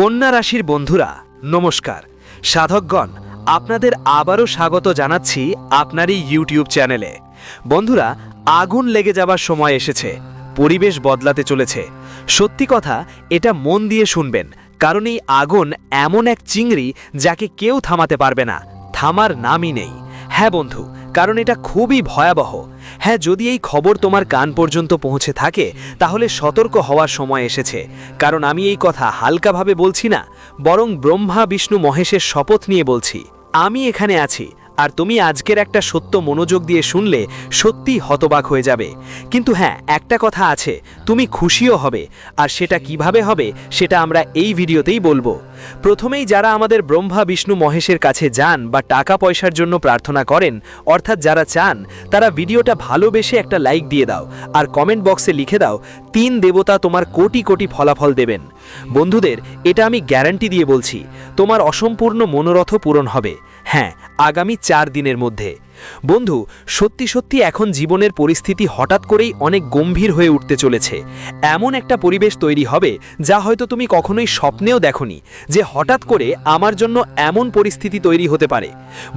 কন্যা রাশির বন্ধুরা নমস্কার। সাধকগণ, আপনাদের আবারও স্বাগত জানাচ্ছি আপনারই ইউটিউব চ্যানেলে। বন্ধুরা, আগুন লেগে যাবার সময় এসেছে, পরিবেশ বদলাতে চলেছে। সত্যি কথা, এটা মন দিয়ে শুনবেন, কারণ এই আগুন এমন এক চিংড়ি যাকে কেউ থামাতে পারবে না, থামার নামই নেই। হ্যাঁ বন্ধু, কারণ এটা খুবই ভয়াবহ। হ্যাঁ, যদি এই খবর তোমার কান পর্যন্ত পৌঁছে থাকে তাহলে সতর্ক হওয়ার সময় এসেছে, কারণ আমি এই কথা হালকাভাবে বলছি না, বরং ব্রহ্মা বিষ্ণু মহেশের শপথ নিয়ে বলছি। আমি এখানে আছি, আর তুমি আজকের একটা সত্য মনোযোগ দিয়ে শুনলে সত্যি হতবাক হয়ে যাবে। কিন্তু হ্যাঁ, একটা কথা আছে, তুমি খুশিও হবে, আর সেটা কিভাবে হবে সেটা আমরা এই ভিডিওতেই বলবো। প্রথমেই যারা আমাদের ব্রহ্মা বিষ্ণু মহেশের কাছে যান বা টাকা পয়সার জন্য প্রার্থনা করেন, অর্থাৎ যারা চান, তারা ভিডিওটা ভালোবেসে একটা লাইক দিয়ে দাও আর কমেন্ট বক্সে লিখে দাও 3 দেবতা তোমার কোটি কোটি ফলাফল দেবেন। বন্ধুদের, এটা আমি গ্যারান্টি দিয়ে বলছি, তোমার অসম্পূর্ণ মনোরথ পূরণ হবে। হ্যাঁ, আগামী 4 দিনের মধ্যে। বন্ধু, সত্যি সত্যি এখন জীবনের পরিস্থিতি হঠাৎ করেই অনেক গম্ভীর হয়ে উঠতে চলেছে। এমন একটা পরিবেশ তৈরি হবে যা হয়তো তুমি কখনোই স্বপ্নেও দেখোনি, যে হঠাৎ করে আমার জন্য এমন পরিস্থিতি তৈরি হতে পারে।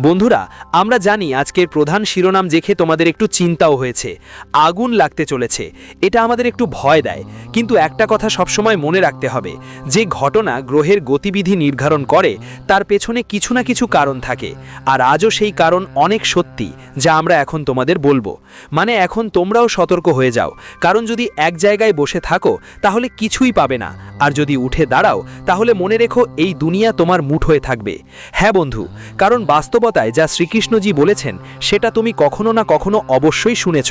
বন্ধুরা, আমরা জানি আজকের প্রধান শিরোনাম দেখে তোমাদের একটু চিন্তাও হয়েছে, আগুন লাগতে চলেছে। এটা আমাদের একটু ভয় দেয়, কিন্তু একটা কথা সবসময় মনে রাখতে হবে, যে ঘটনা গ্রহের গতিবিধি নির্ধারণ করে তার পেছনে কিছু না কিছু কারণ থাকে, আর আজও সেই কারণ অনেক সত্যি, যা আমরা এখন তোমাদের বলবো। মানে এখন তোমরাও সতর্ক হয়ে যাও, কারণ যদি এক জায়গায় বসে থাকো তাহলে কিছুই পাবে না, আর যদি উঠে দাঁড়াও তাহলে মনে রেখো এই দুনিয়া তোমার মুঠোয় থাকবে। হ্যাঁ বন্ধু, কারণ বাস্তবতায় যা শ্রীকৃষ্ণজি বলেছেন সেটা তুমি কখনো না কখনো অবশ্যই শুনেছ।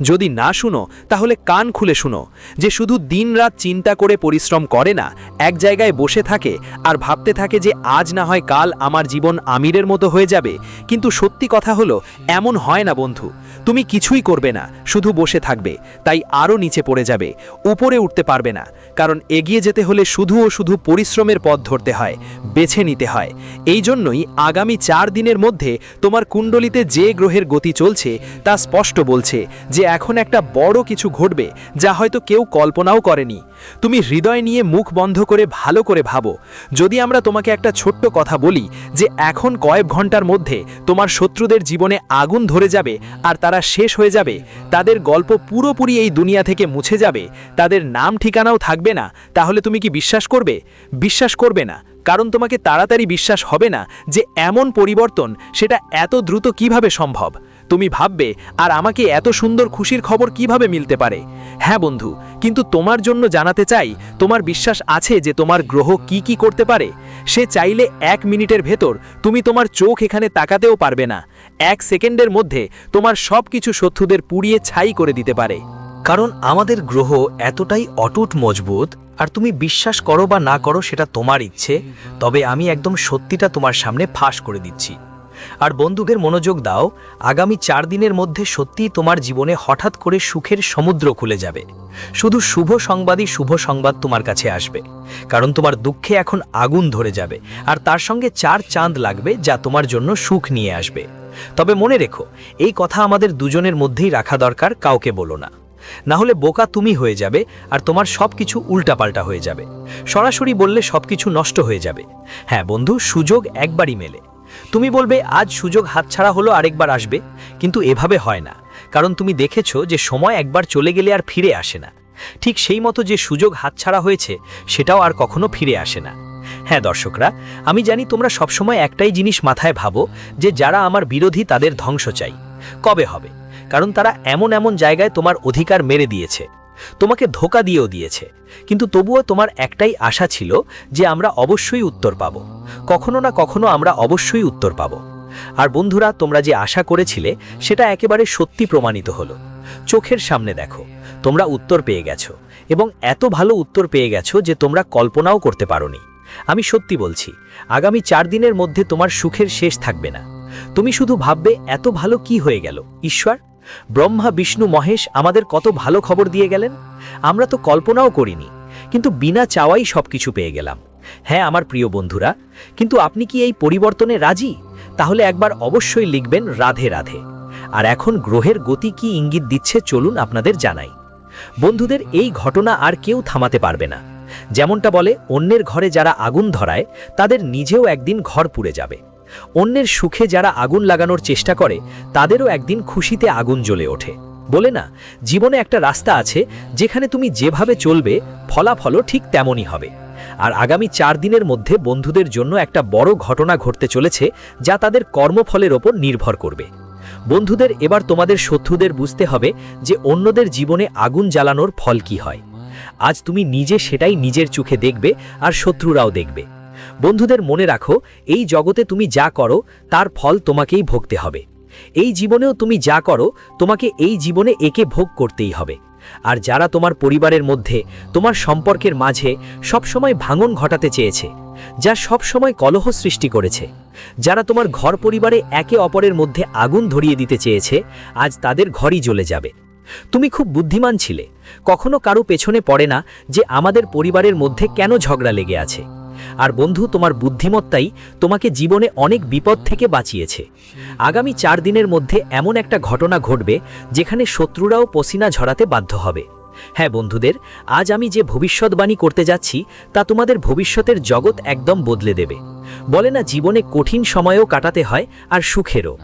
যদি না শুনো তাহলে কান খুলে শুনো, যে শুধু দিনরাত চিন্তা করে পরিশ্রম করে না, এক জায়গায় বসে থাকে আর ভাবতে থাকে যে আজ না হয় কাল আমার জীবন আমিরের মতো হয়ে যাবে। কিন্তু সত্যি কথা হলো, এমন হয় না বন্ধু। তুমি কিছুই করবে না, শুধু বসে থাকবে, তাই আরও নিচে পড়ে যাবে, উপরে উঠতে পারবে না। কারণ এগিয়ে যেতে হলে শুধু ও শুধু পরিশ্রমের পথ ধরতে হয়, বেছে নিতে হয়। এই জন্যই আগামী 4 দিনের মধ্যে তোমার কুণ্ডলিতে যে গ্রহের গতি চলছে তা স্পষ্ট বলছে যে এখন একটা বড় কিছু ঘটবে, যা হয়তো কেউ কল্পনাও করেনি। তুমি হৃদয় নিয়ে মুখ বন্ধ করে ভালো করে ভাবো। যদি আমরা তোমাকে একটা ছোট্ট কথা বলি, যে এখন কয়েক ঘন্টার মধ্যে তোমার শত্রুদের জীবনে আগুন ধরে যাবে আর তারা শেষ হয়ে যাবে, তাদের গল্প পুরোপুরি এই দুনিয়া থেকে মুছে যাবে, তাদের নাম ঠিকানাও থাকবে না, তাহলে তুমি কি বিশ্বাস করবে? বিশ্বাস করবে না, কারণ তোমাকে তাড়াতাড়ি বিশ্বাস হবে না যে এমন পরিবর্তন সেটা এত দ্রুত কিভাবে সম্ভব। তুমি ভাববে, আর আমাকে এত সুন্দর খুশির খবর কিভাবে মিলতে পারে? হ্যাঁ বন্ধু, কিন্তু তোমার জন্য জানাতে চাই, তোমার বিশ্বাস আছে যে তোমার গ্রহ কি কি করতে পারে। সে চাইলে 1 মিনিটের ভেতর তুমি তোমার চোখ এখানে তাকাতেও পারবে না, 1 সেকেন্ডের মধ্যে তোমার সব কিছু শত্রুদের পুড়িয়ে ছাই করে দিতে পারে। কারণ আমাদের গ্রহ এতটাই অটুট মজবুত, আর তুমি বিশ্বাস করো বা না করো সেটা তোমার ইচ্ছে, তবে আমি একদম সত্যিটা তোমার সামনে ফাঁস করে দিচ্ছি। আর বন্ধুদের মনোযোগ দাও, আগামী 4 দিনের মধ্যে সত্যিই তোমার জীবনে হঠাৎ করে সুখের সমুদ্র খুলে যাবে। শুধু শুভ সংবাদই শুভ সংবাদ তোমার কাছে আসবে, কারণ তোমার দুঃখে এখন আগুন ধরে যাবে, আর তার সঙ্গে 4 চাঁদ লাগবে, যা তোমার জন্য সুখ নিয়ে আসবে। তবে মনে রেখো, এই কথা আমাদের দুজনের মধ্যেই রাখা দরকার, কাউকে বলো না, না হলে বোকা তুমি হয়ে যাবে আর তোমার সবকিছু উল্টাপাল্টা হয়ে যাবে। সরাসরি বললে সবকিছু নষ্ট হয়ে যাবে। হ্যাঁ বন্ধু, সুযোগ একবারই মেলে। তুমি বলবে আজ সুযোগ হাতছাড়া হলো, আরেকবার আসবে, কিন্তু এভাবে হয় না, কারণ তুমি দেখেছো যে সময় একবার চলে গেলে আর ফিরে আসে না। ঠিক সেই মতো যে সুযোগ হাতছাড়া হয়েছে সেটাও আর কখনো ফিরে আসে না। হ্যাঁ দর্শকরা, আমি জানি তোমরা সবসময় একটাই জিনিস মাথায় ভাবো, যে যারা আমার বিরোধী তাদের ধ্বংস চাই। কবে হবে? কারণ তারা এমন এমন জায়গায় তোমার অধিকার মেরে দিয়েছে, তোমাকে ধোঁকা দিয়েও দিয়েছে, কিন্তু তবুও তোমার একটাই আশা ছিল যে আমরা অবশ্যই উত্তর পাব, কখনো না কখনো আমরা অবশ্যই উত্তর পাব। আর বন্ধুরা, তোমরা যে আশা করেছিলে সেটা একেবারে সত্যি প্রমাণিত হলো। চোখের সামনে দেখো, তোমরা উত্তর পেয়ে গেছো, এবং এত ভালো উত্তর পেয়ে গেছো যে তোমরা কল্পনাও করতে পারোনি। আমি সত্যি বলছি, আগামী 4 দিনের মধ্যে তোমার সুখের শেষ থাকবে না। তুমি শুধু ভাববে এত ভালো কি হয়ে গেল, ঈশ্বর, ব্রহ্মা বিষ্ণু মহেশ আমাদের কত ভালো খবর দিয়ে গেলেন, আমরা তো কল্পনাও করিনি, কিন্তু বিনা চাওয়াই সবকিছু পেয়ে গেলাম। হ্যাঁ আমার প্রিয় বন্ধুরা, কিন্তু আপনি কি এই পরিবর্তনে রাজি? তাহলে একবার অবশ্যই লিখবেন রাধে রাধে। আর এখন গ্রহের গতি কি ইঙ্গিত দিচ্ছে চলুন আপনাদের জানাই। বন্ধুদের, এই ঘটনা আর কেউ থামাতে পারবে না। যেমনটা বলে, অন্যের ঘরে যারা আগুন ধরায় তাদের নিজেও একদিন ঘর পুড়ে যাবে। অন্যের সুখে যারা আগুন লাগানোর চেষ্টা করে তাদেরও একদিন খুশিতে আগুন জ্বলে ওঠে। বলে না, জীবনে একটা রাস্তা আছে যেখানে তুমি যেভাবে চলবে ফলাফলও ঠিক তেমনই হবে। আর আগামী 4 দিনের মধ্যে বন্ধুদের জন্য একটা বড় ঘটনা ঘটতে চলেছে, যা তাদের কর্মফলের ওপর নির্ভর করবে। বন্ধুদের, এবার তোমাদের শত্রুদের বুঝতে হবে যে অন্যদের জীবনে আগুন জ্বালানোর ফল কি হয়। আজ তুমি নিজে সেটাই নিজের চোখে দেখবে, আর শত্রুরাও দেখবে। বন্ধুদের, মনে রাখো, এই জগতে তুমি যা করো তার ফল তোমাকেই ভোগতে হবে। এই জীবনেও তুমি যা করো তোমাকে এই জীবনে একে ভোগ করতেই হবে। আর যারা তোমার পরিবারের মধ্যে, তোমার সম্পর্কের মাঝে সবসময় ভাঙন ঘটাতে চেয়েছে, যা সবসময় কলহ সৃষ্টি করেছে, যারা তোমার ঘর পরিবারে একে অপরের মধ্যে আগুন ধরিয়ে দিতে চেয়েছে, আজ তাদের ঘরই জ্বলে যাবে। তুমি খুব বুদ্ধিমান ছিলে, কখনো কারো পেছনে পড়ে না যে আমাদের পরিবারের মধ্যে কেন ঝগড়া লেগে আছে। আর বন্ধু, তোমার বুদ্ধিমত্তাই তোমাকে জীবনে অনেক বিপদ থেকে বাঁচিয়েছে। আগামী 4 দিনের মধ্যে এমন একটা ঘটনা ঘটবে যেখানে শত্রুরাও পসিনা ঝরাতে বাধ্য হবে। হ্যাঁ বন্ধুদের, আজ আমি যে ভবিষ্যৎবাণী করতে যাচ্ছি তা তোমাদের ভবিষ্যতের জগৎ একদম বদলে দেবে। বলে না, জীবনে কঠিন সময়ও কাটাতে হয়, আর সুখেরও।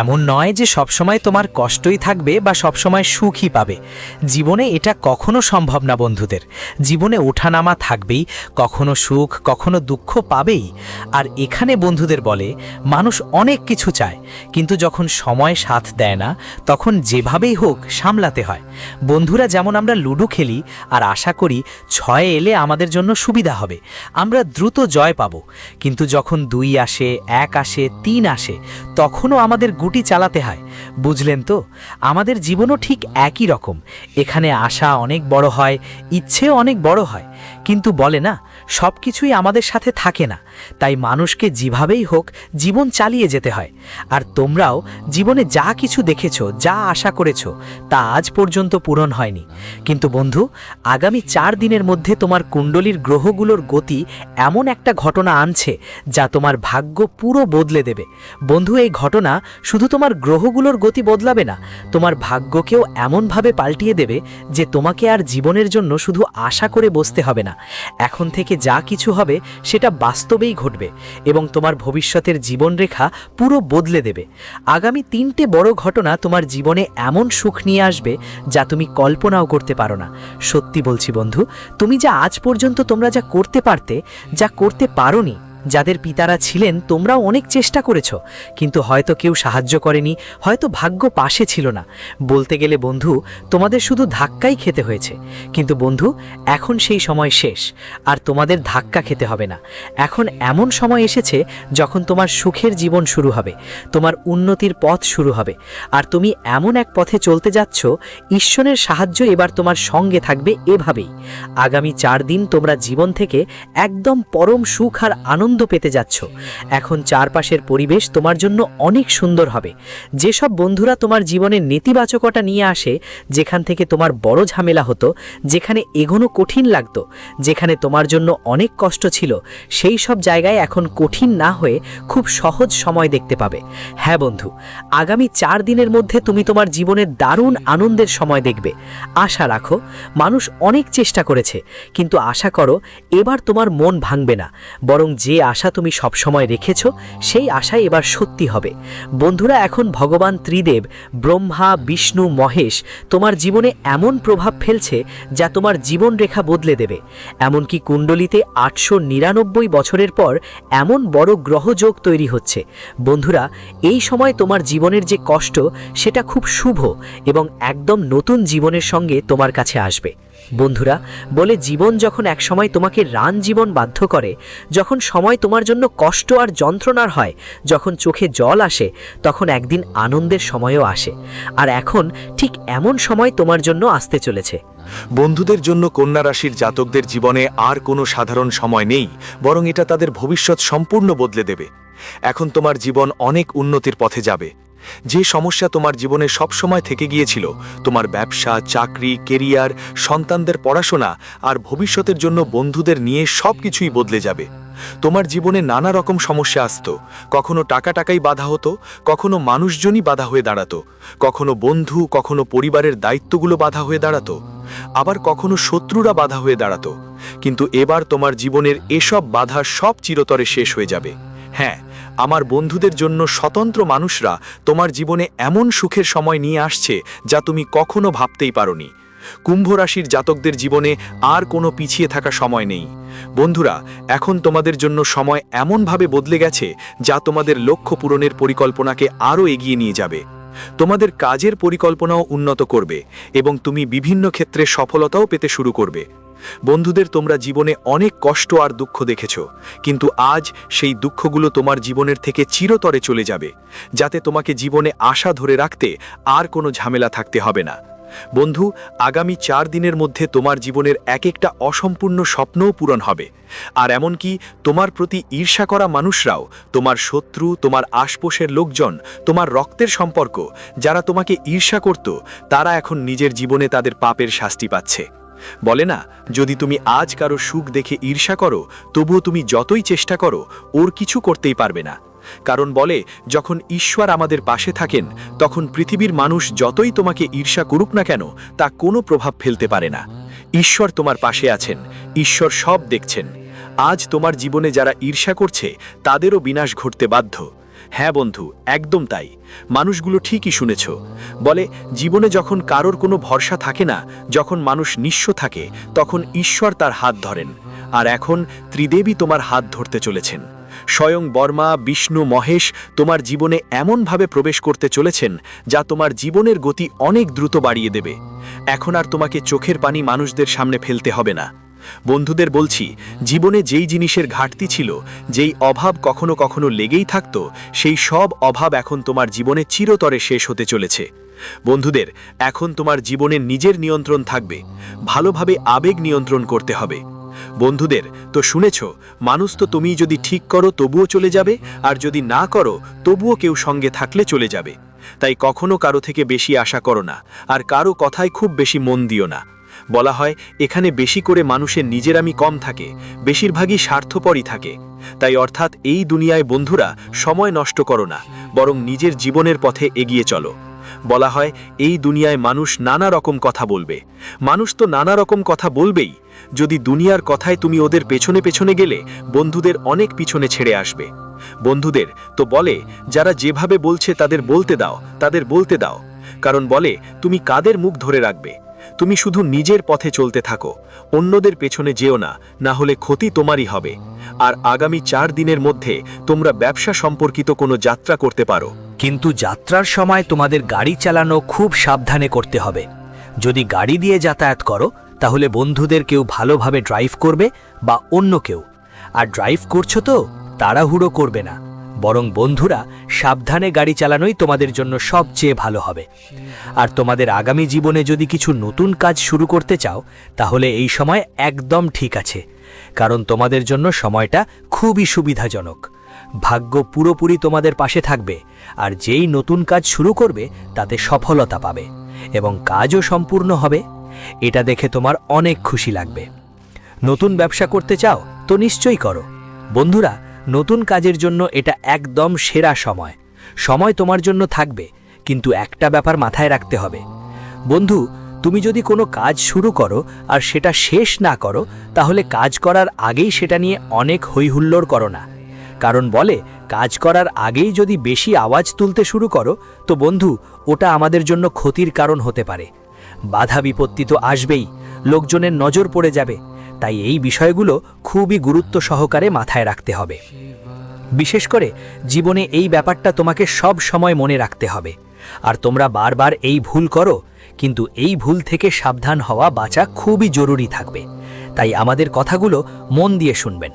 এমন নয় যে সবসময় তোমার কষ্টই থাকবে বা সবসময় সুখই পাবে। জীবনে এটা কখনো সম্ভব না বন্ধুদের। জীবনে ওঠানামা থাকবেই, কখনো সুখ কখনো দুঃখ পাবেই। আর এখানে বন্ধুদের বলে, মানুষ অনেক কিছু চায়, কিন্তু যখন সময় সাথ দেয় না তখন যেভাবেই হোক সামলাতে হয়। বন্ধুরা, যেমন আমরা লুডো খেলি আর আশা করি 6 এলে আমাদের জন্য সুবিধা হবে, আমরা দ্রুত জয় পাব। কিন্তু যখন 2 আসে, 1 আসে, 3 আসে, তখনও আমাদের গুটি চালাতে হয়। বুঝলেন তো? আমাদের জীবনও ঠিক একই রকম। এখানে আশা অনেক বড় হয়, ইচ্ছেও অনেক বড় হয়, কিন্তু বলে না, সব কিছুই আমাদের সাথে থাকে না। তাই মানুষকে যেভাবেই হোক জীবন চালিয়ে যেতে হয়। আর তোমরাও জীবনে যা কিছু দেখেছো, যা আশা করেছো, তা আজ পর্যন্ত পূরণ হয়নি। কিন্তু বন্ধু, আগামী 4 দিনের মধ্যে তোমার কুণ্ডলীর গ্রহগুলোর গতি এমন একটা ঘটনা আনছে যা তোমার ভাগ্য পুরো বদলে দেবে। বন্ধু, এই ঘটনা শুধু তোমার গ্রহগুলোর গতি বদলাবে না, তোমার ভাগ্যকেও এমনভাবে পাল্টিয়ে দেবে যে তোমাকে আর জীবনের জন্য শুধু আশা করে বসতে হবে না। এখন থেকে যা কিছু হবে সেটা বাস্তবেই ঘটবে, এবং তোমার ভবিষ্যতের জীবনরেখা পুরো বদলে দেবে। আগামী 3টে বড় ঘটনা তোমার জীবনে এমন সুখ নিয়ে আসবে যা তুমি কল্পনাও করতে পারো না। সত্যি বলছি বন্ধু, তুমি যা আজ পর্যন্ত তোমরা যা করতে পারতে, যা করতে পারোনি, যাদের পিতারা ছিলেন, তোমরাও অনেক চেষ্টা করেছো, কিন্তু হয়তো কেউ সাহায্য করেনি, হয়তো ভাগ্য পাশে ছিল না। বলতে গেলে বন্ধু, তোমাদের শুধু ধাক্কাই খেতে হয়েছে। কিন্তু বন্ধু, এখন সেই সময় শেষ, আর তোমাদের ধাক্কা খেতে হবে না। এখন এমন সময় এসেছে যখন তোমার সুখের জীবন শুরু হবে, তোমার উন্নতির পথ শুরু হবে। আর তুমি এমন এক পথে চলতে যাচ্ছ, ঈশ্বরের সাহায্য এবার তোমার সঙ্গে থাকবে এভাবেই। আগামী 4 দিন তোমরা জীবন থেকে একদম পরম সুখ আর আনন্দ পেতে যাচ্ছ। এখন চারপাশের পরিবেশ তোমার জন্য অনেক সুন্দর হবে। যেসব বন্ধুরা তোমার জীবনে নেতিবাচকতা নিয়ে আসে, যেখান থেকে তোমার বড় ঝামেলা হতো, যেখানে এগোনো কঠিন লাগতো, যেখানে তোমার জন্য অনেক কষ্ট ছিল, সেই সব জায়গায় এখন কঠিন না হয়ে খুব সহজ সময় দেখতে পাবে। হ্যাঁ বন্ধু, আগামী 4 দিনের মধ্যে তুমি তোমার জীবনের দারুণ আনন্দের সময় দেখবে। আশা রাখো, মানুষ অনেক চেষ্টা করেছে, কিন্তু আশা করো এবার তোমার মন ভাঙবে না, বরং যে আশা তুমি সবসময় রেখেছো সেই আশাই এবার সত্যি হবে। বন্ধুরা, এখন ভগবান ত্রিদেব, ব্রহ্মা, বিষ্ণু, মহেশ তোমার জীবনে এমন প্রভাব ফেলছে যা তোমার জীবনরেখা বদলে দেবে। এমনকি কুণ্ডলিতে 899 বছরের পর এমন বড় গ্রহযোগ তৈরি হচ্ছে। বন্ধুরা, এই সময় তোমার জীবনের যে কষ্ট সেটা খুব শুভ এবং একদম নতুন জীবনের সঙ্গে তোমার কাছে আসবে। বন্ধুরা, বলে জীবন যখন একসময় তোমাকে রান জীবন বাধ্য করে, যখন সময় তোমার জন্য কষ্ট আর যন্ত্রণার হয়, যখন চোখে জল আসে, তখন একদিন আনন্দের সময়ও আসে। আর এখন ঠিক এমন সময় তোমার জন্য আসতে চলেছে। বন্ধুদের জন্য কন্যা রাশির জাতকদের জীবনে আর কোনো সাধারণ সময় নেই, বরং এটা তাদের ভবিষ্যৎ সম্পূর্ণ বদলে দেবে। এখন তোমার জীবন অনেক উন্নতির পথে যাবে। যে সমস্যা তোমার জীবনে সবসময় থেকে গিয়েছিল, তোমার ব্যবসা, চাকরি, কেরিয়ার, সন্তানদের পড়াশোনা আর ভবিষ্যতের জন্য বন্ধুদের নিয়ে সবকিছুই বদলে যাবে। তোমার জীবনে নানা রকম সমস্যা আসতো, কখনো টাকাই বাধা হতো, কখনো মানুষজনই বাধা হয়ে দাঁড়াতো, কখনো বন্ধু, কখনো পরিবারের দায়িত্বগুলো বাধা হয়ে দাঁড়াতো, আবার কখনো শত্রুরা বাধা হয়ে দাঁড়াতো। কিন্তু এবার তোমার জীবনের এসব বাধা সব চিরতরে শেষ হয়ে যাবে। হ্যাঁ, আমার বন্ধুদের জন্য স্বতন্ত্র মানুষরা তোমার জীবনে এমন সুখের সময় নিয়ে আসছে যা তুমি কখনো ভাবতেই পারোনি। কুম্ভ রাশির জাতকদের জীবনে আর কোনো পিছিয়ে থাকা সময় নেই। বন্ধুরা, এখন তোমাদের জন্য সময় এমনভাবে বদলে গেছে যা তোমাদের লক্ষ্য পূরণের পরিকল্পনাকে আরও এগিয়ে নিয়ে যাবে। তোমাদের কাজের পরিকল্পনাও উন্নত করবে এবং তুমি বিভিন্ন ক্ষেত্রে সফলতাও পেতে শুরু করবে। বন্ধুদের, তোমরা জীবনে অনেক কষ্ট আর দুঃখ দেখেছ, কিন্তু আজ সেই দুঃখগুলো তোমার জীবনের থেকে চিরতরে চলে যাবে, যাতে তোমাকে জীবনে আশা ধরে রাখতে আর কোনো ঝামেলা থাকতে হবে না। বন্ধু, আগামী 4 দিনের মধ্যে তোমার জীবনের এক একটা অসম্পূর্ণ স্বপ্নও পূরণ হবে। আর এমনকি তোমার প্রতি ঈর্ষা করা মানুষরাও, তোমার শত্রু, তোমার আশপাশের লোকজন, তোমার রক্তের সম্পর্ক যারা তোমাকে ঈর্ষা করত, তারা এখন নিজের জীবনে তাদের পাপের শাস্তি পাচ্ছে। বলে না, যদি তুমি আজ কারো সুখ দেখে ঈর্ষা করো, তবুও তুমি যতই চেষ্টা করো ওর কিছু করতেই পারবে না। কারণ বলে, যখন ঈশ্বর আমাদের পাশে থাকেন, তখন পৃথিবীর মানুষ যতই তোমাকে ঈর্ষা করুক না কেন, তা কোনো প্রভাব ফেলতে পারে না। ঈশ্বর তোমার পাশে আছেন, ঈশ্বর সব দেখছেন। আজ তোমার জীবনে যারা ঈর্ষা করছে, তাদেরও বিনাশ ঘটতে বাধ্য। হ্যাঁ বন্ধু, একদম তাই। মানুষগুলো ঠিকই শুনেছ। বলে, জীবনে যখন কারোর কোনো ভরসা থাকে না, যখন মানুষ নিঃস্ব থাকে, তখন ঈশ্বর তার হাত ধরেন। আর এখন ত্রিদেবী তোমার হাত ধরতে চলেছেন। স্বয়ং বর্মা, বিষ্ণু, মহেশ তোমার জীবনে এমনভাবে প্রবেশ করতে চলেছেন যা তোমার জীবনের গতি অনেক দ্রুত বাড়িয়ে দেবে। এখন আর তোমাকে চোখের পানি মানুষদের সামনে ফেলতে হবে না। বন্ধুদের বলছি, জীবনে যেই জিনিসের ঘাটতি ছিল, যেই অভাব কখনো কখনো লেগেই থাকতো, সেই সব অভাব এখন তোমার জীবনে চিরতরে শেষ হতে চলেছে। বন্ধুদের, এখন তোমার জীবনে নিজের নিয়ন্ত্রণ থাকবে, ভালোভাবে আবেগ নিয়ন্ত্রণ করতে হবে। বন্ধুদের, তো শুনেছ, মানুষ তো তুমি যদি ঠিক করো তবুও চলে যাবে, আর যদি না করো তবুও কেউ সঙ্গে থাকলে চলে যাবে। তাই কখনো কারো থেকে বেশি আশা করো না, আর কারো কথায় খুব বেশি মন দিও না। বলা হয়, এখানে বেশি করে মানুষের নিজের আমি কম থাকে, বেশিরভাগই স্বার্থপরই থাকে। তাই অর্থাৎ এই দুনিয়ায় বন্ধুরা, সময় নষ্ট করো না, বরং নিজের জীবনের পথে এগিয়ে চলো। বলা হয়, এই দুনিয়ায় মানুষ নানা রকম কথা বলবে। মানুষ তো নানা রকম কথা বলবেই। যদি দুনিয়ার কথায় তুমি ওদের পেছনে পেছনে গেলে, বন্ধুদের অনেক পিছনে ছেড়ে আসবে। বন্ধুদের, তো বলে, যারা যেভাবে বলছে তাদের বলতে দাও, তাদের বলতে দাও। কারণ বলে, তুমি কাদের মুখ ধরে রাখবে? তুমি শুধু নিজের পথে চলতে থাকো, অন্যদের পেছনে যেও না, না হলে ক্ষতি তোমারই হবে। আর আগামী 4 দিনের মধ্যে তোমরা ব্যবসা সম্পর্কিত কোনো যাত্রা করতে পারো। কিন্তু যাত্রার সময় তোমাদের গাড়ি চালানো খুব সাবধানে করতে হবে। যদি গাড়ি দিয়ে যাতায়াত করো, তাহলে বন্ধুদের কেউ ভালোভাবে ড্রাইভ করবে বা অন্য কেউ। আর ড্রাইভ করছো তো, তাড়াহুড়ো করবে না, বরং বন্ধুরা সাবধানে গাড়ি চালানোই তোমাদের জন্য সবচেয়ে ভালো হবে। আর তোমাদের আগামী জীবনে যদি কিছু নতুন কাজ শুরু করতে চাও, তাহলে এই সময় একদম ঠিক আছে, কারণ তোমাদের জন্য সময়টা খুবই সুবিধাজনক। ভাগ্য পুরোপুরি তোমাদের পাশে থাকবে, আর যেই নতুন কাজ শুরু করবে তাতে সফলতা পাবে এবং কাজও সম্পূর্ণ হবে। এটা দেখে তোমার অনেক খুশি লাগবে। নতুন ব্যবসা করতে চাও তো নিশ্চয়ই করো। বন্ধুরা, নতুন কাজের জন্য এটা একদম সেরা সময়। সময় তোমার জন্য থাকবে, কিন্তু একটা ব্যাপার মাথায় রাখতে হবে। বন্ধু, তুমি যদি কোনো কাজ শুরু করো আর সেটা শেষ না করো, তাহলে কাজ করার আগেই সেটা নিয়ে অনেক হইহুল্লোড় করো না। কারণ বলে, কাজ করার আগেই যদি বেশি আওয়াজ তুলতে শুরু করো, তো বন্ধু, ওটা আমাদের জন্য ক্ষতির কারণ হতে পারে। বাধা বিপত্তি তো আসবেই, লোকজনের নজর পড়ে যাবে। তাই এই বিষয়গুলো খুবই গুরুত্ব সহকারে মাথায় রাখতে হবে। বিশেষ করে জীবনে এই ব্যাপারটা তোমাকে সব সময় মনে রাখতে হবে। আর তোমরা বারবার এই ভুল করো, কিন্তু এই ভুল থেকে সাবধান হওয়া বাঁচা খুবই জরুরি থাকবে। তাই আমাদের কথাগুলো মন দিয়ে শুনবেন।